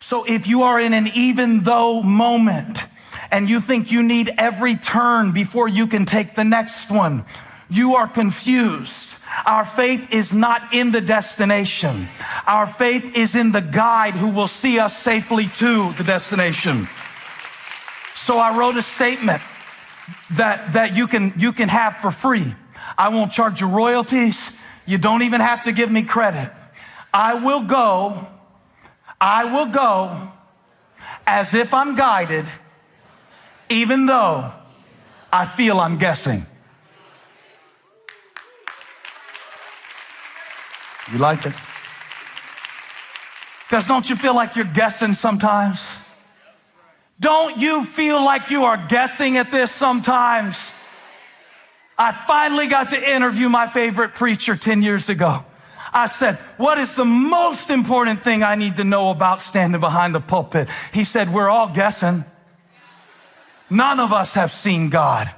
So if you are in an even though moment and you think you need every turn before you can take the next one, you are confused. Our faith is not in the destination. Our faith is in the guide who will see us safely to the destination. So I wrote a statement that you can have for free. I won't charge you royalties. You don't even have to give me credit. I will go as if I'm guided, even though I feel I'm guessing. You like it? Because don't you feel like you're guessing sometimes? Don't you feel like you are guessing at this sometimes? I finally got to interview my favorite preacher 10 years ago. I said, what is the most important thing I need to know about standing behind the pulpit? He said, we're all guessing. None of us have seen God.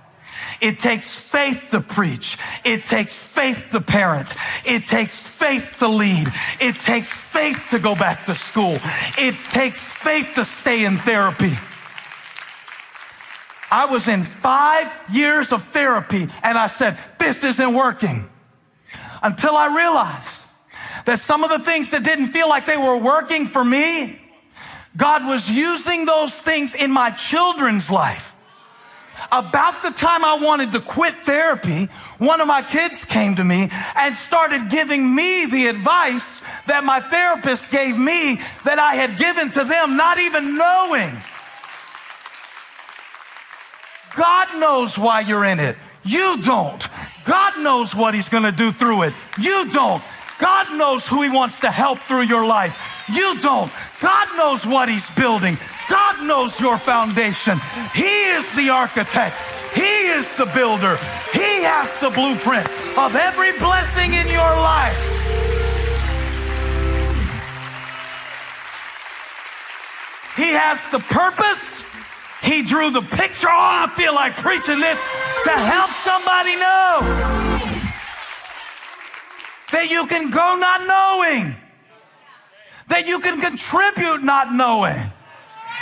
It takes faith to preach. It takes faith to parent. It takes faith to lead. It takes faith to go back to school. It takes faith to stay in therapy. I was in 5 years of therapy and I said, this isn't working. Until I realized that some of the things that didn't feel like they were working for me, God was using those things in my children's life. About the time I wanted to quit therapy, one of my kids came to me and started giving me the advice that my therapist gave me that I had given to them, not even knowing. God knows why you're in it. You don't. God knows what he's going to do through it. You don't. God knows who he wants to help through your life. You don't. God knows what he's building. God knows your foundation. He is the architect. He is the builder. He has the blueprint of every blessing in your life. He has the purpose. He drew the picture. Oh, I feel like preaching this to help somebody know that you can go not knowing, that you can contribute not knowing,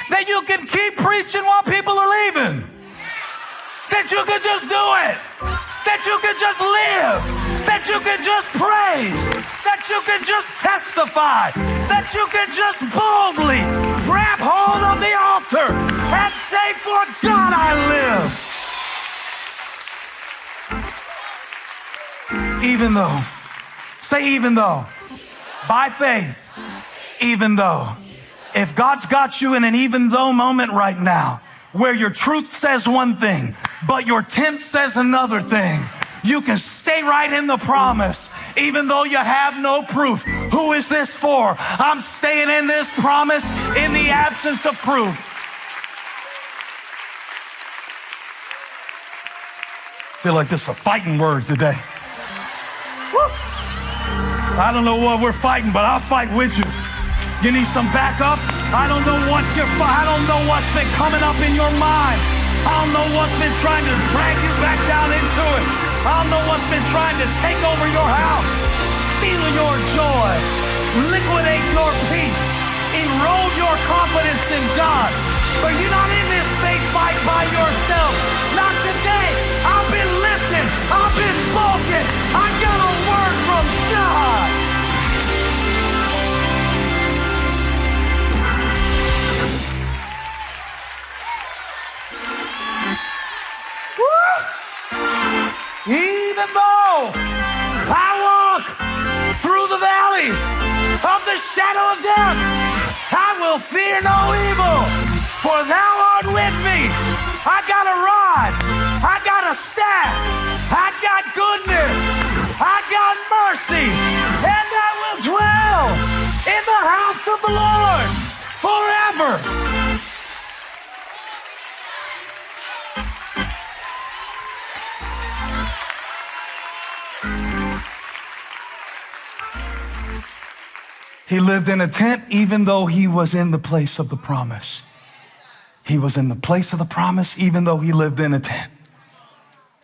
that you can keep preaching while people are leaving, that you can just do it, that you can just live, that you can just praise, that you can just testify, that you can just boldly grab hold of the altar and say, for God I live. Even though. Say even though. By faith. Even though. If God's got you in an even though moment right now, where your truth says one thing, but your tent says another thing, you can stay right in the promise, even though you have no proof. Who is this for? I'm staying in this promise in the absence of proof. I feel like this is a fighting word today. Woo. I don't know what we're fighting, but I'll fight with you. You need some backup? I don't know what I don't know what's been coming up in your mind. I don't know what's been trying to drag you back down into it. I don't know what's been trying to take over your house, steal your joy, liquidate your peace, erode your confidence in God. But you're not in this faith fight by yourself. Not today. I've been lifted. I've been spoken. I got a word from God. Woo! Even though I walk through the valley of the shadow of death, I will fear no evil. For thou art with me. I got a rod. I got a staff. I got goodness. I got mercy. And I will dwell in the house of the Lord forever. He lived in a tent even though he was in the place of the promise. He was in the place of the promise even though he lived in a tent.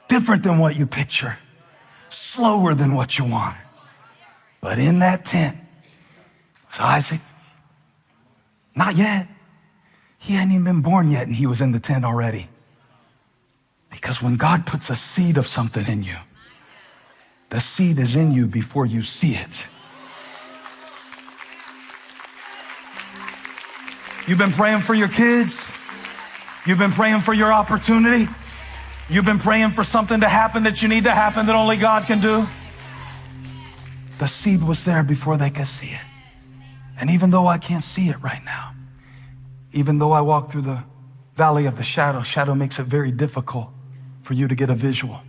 Different than what you picture. Slower than what you want. But in that tent was Isaac, Not yet. He hadn't even been born yet, and he was in the tent already. Because when God puts a seed of something in you, the seed is in you before you see it. You've been praying for your kids. You've been praying for your opportunity. You've been praying for something to happen that you need to happen that only God can do. The seed was there before they could see it. And even though I can't see it right now, even though I walk through the valley of the shadow makes it very difficult for you to get a visual.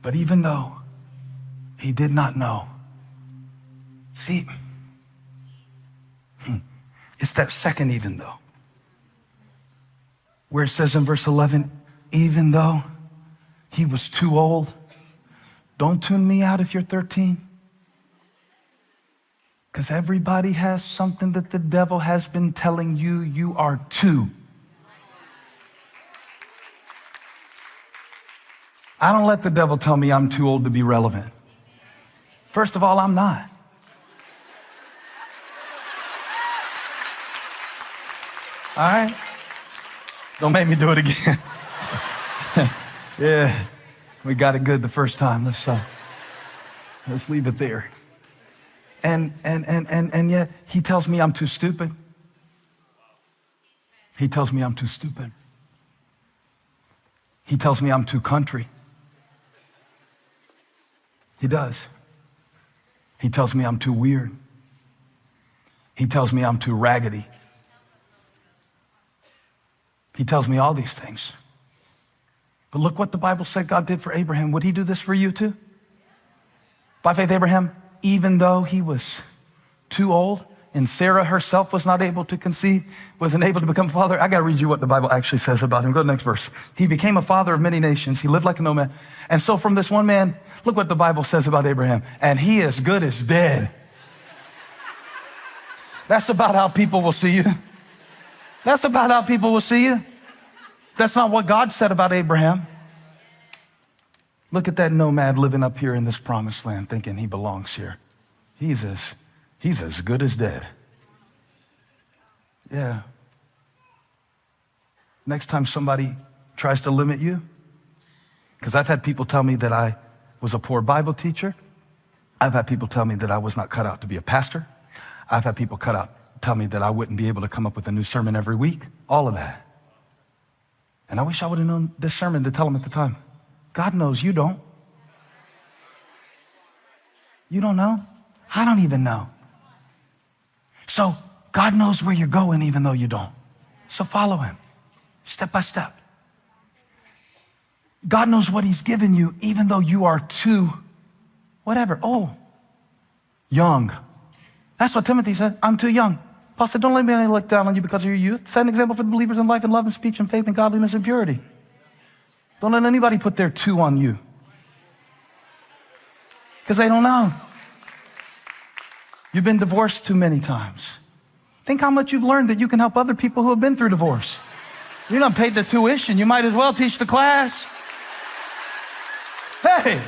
But even though he did not know, see, it's that second even though, where it says in verse 11, even though he was too old. Don't tune me out if you're 13. Because everybody has something that the devil has been telling you, you are too. I don't let the devil tell me I'm too old to be relevant. First of all, I'm not. All right? Don't make me do it again. Yeah, we got it good the first time. Let's leave it there. And yet he tells me I'm too stupid. He tells me I'm too stupid. He tells me I'm too country. He does. He tells me I'm too weird. He tells me I'm too raggedy. He tells me all these things. But look what the Bible said God did for Abraham. Would he do this for you too? By faith, Abraham, even though he was too old and Sarah herself was not able to conceive, wasn't able to become a father. I got to read you what the Bible actually says about him. Go to the next verse. He became a father of many nations. He lived like a nomad. And so from this one man, look what the Bible says about Abraham. And he as good as dead. That's about how people will see you. That's about how people will see you. That's not what God said about Abraham. Look at that nomad living up here in this promised land thinking he belongs here. He's as good as dead. Yeah. Next time somebody tries to limit you, because I've had people tell me that I was a poor Bible teacher. I've had people tell me that I was not cut out to be a pastor. I've had people tell me that I wouldn't be able to come up with a new sermon every week, all of that. And I wish I would have known this sermon to tell them at the time. God knows you don't. You don't know? I don't even know. So God knows where you're going even though you don't. So follow him, step by step. God knows what he's given you even though you are too, whatever, young. That's what Timothy said, I'm too young. Paul said, don't let anybody look down on you because of your youth. Set an example for the believers in life and love and speech and faith and godliness and purity. Don't let anybody put their two on you. Because they don't know. You've been divorced too many times. Think how much you've learned that you can help other people who have been through divorce. You done paid the tuition. You might as well teach the class. Hey.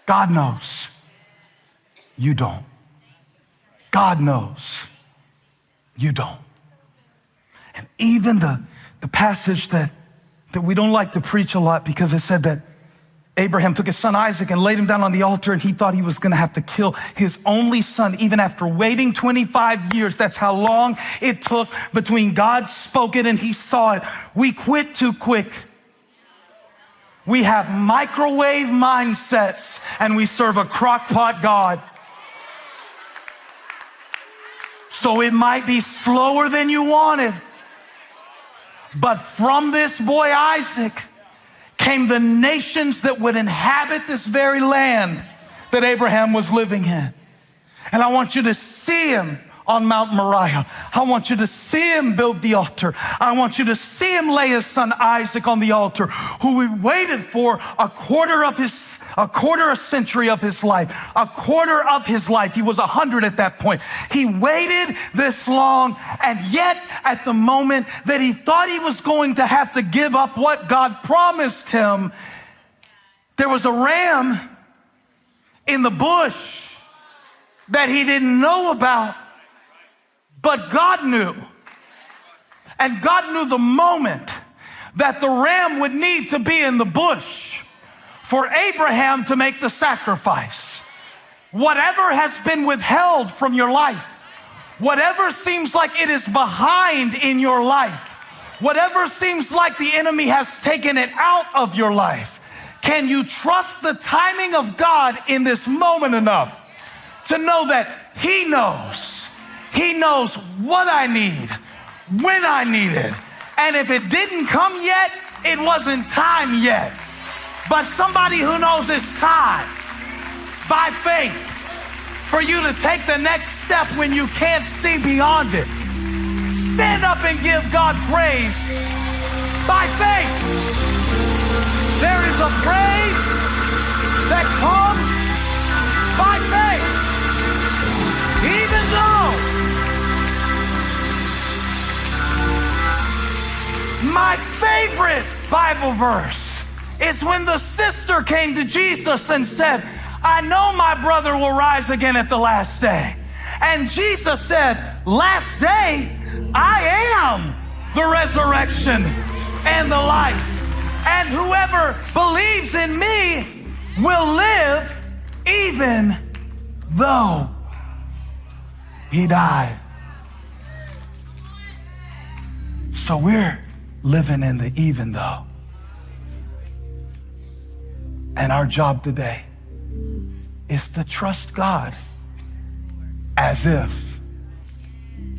God knows. You don't. God knows. You don't. And even the passage that we don't like to preach a lot because it said that Abraham took his son Isaac and laid him down on the altar and he thought he was going to have to kill his only son even after waiting 25 years. That's how long it took between God spoke it and he saw it. We quit too quick. We have microwave mindsets and we serve a crock-pot God. So it might be slower than you wanted. But from this boy Isaac came the nations that would inhabit this very land that Abraham was living in. And I want you to see him on Mount Moriah. I want you to see him build the altar. I want you to see him lay his son Isaac on the altar, who we waited for a quarter a century of his life, a quarter of his life. He was 100 at that point. He waited this long, and yet at the moment that he thought he was going to have to give up what God promised him, there was a ram in the bush that he didn't know about, but God knew. And God knew the moment that the ram would need to be in the bush for Abraham to make the sacrifice. Whatever has been withheld from your life, whatever seems like it is behind in your life, whatever seems like the enemy has taken it out of your life, can you trust the timing of God in this moment enough to know that he knows? He knows what I need, when I need it. And if it didn't come yet, it wasn't time yet. But somebody who knows it's time, by faith, for you to take the next step when you can't see beyond it. Stand up and give God praise by faith. There is a praise that comes by faith. Even though my favorite Bible verse is when the sister came to Jesus and said, I know my brother will rise again at the last day. And Jesus said, last day, I am the resurrection and the life. And whoever believes in me will live even though he died. So we're living in the even though. And our job today is to trust God as if,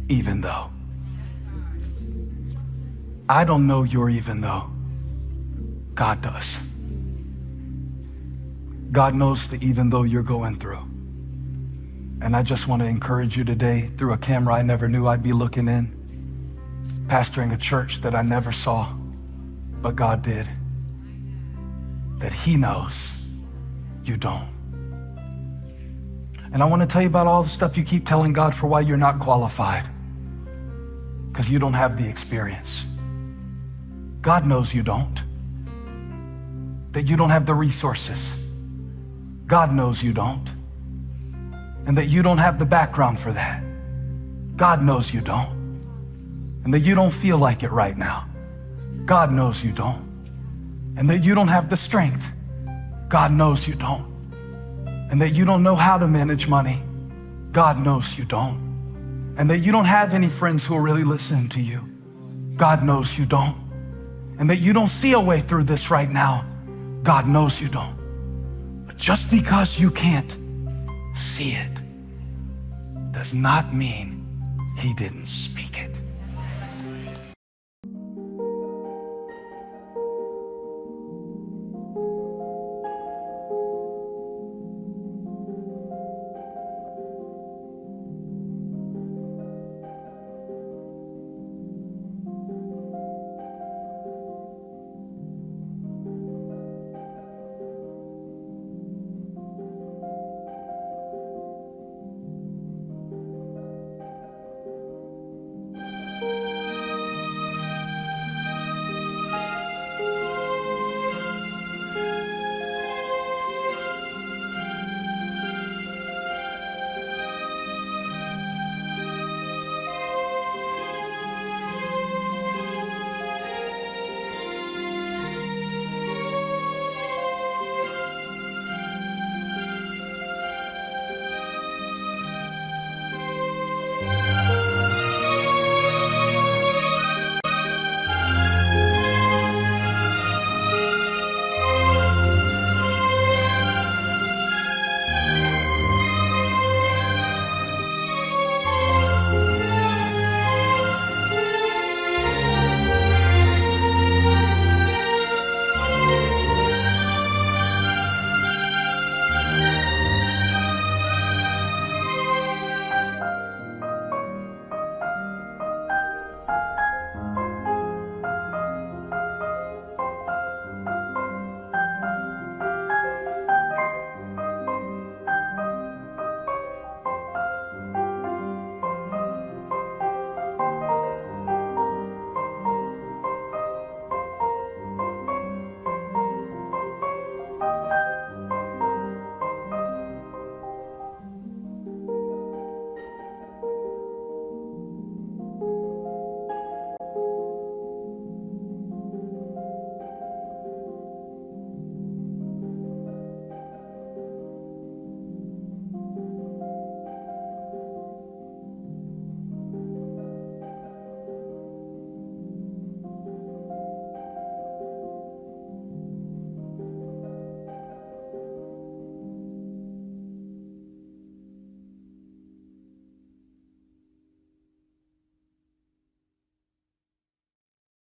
even though. I don't know your even though. God does. God knows the even though you're going through. And I just want to encourage you today through a camera I never knew I'd be looking in, pastoring a church that I never saw, but God did, that he knows you don't. And I want to tell you about all the stuff you keep telling God for why you're not qualified, because you don't have the experience. God knows you don't, that you don't have the resources. God knows you don't, and that you don't have the background for that. God knows you don't, and that you don't feel like it right now. God knows you don't, and that you don't have the strength. God knows you don't, and that you don't know how to manage money. God knows you don't, and that you don't have any friends who will really listen to you. God knows you don't, and that you don't see a way through this right now. God knows you don't. But just because you can't see it does not mean he didn't speak it.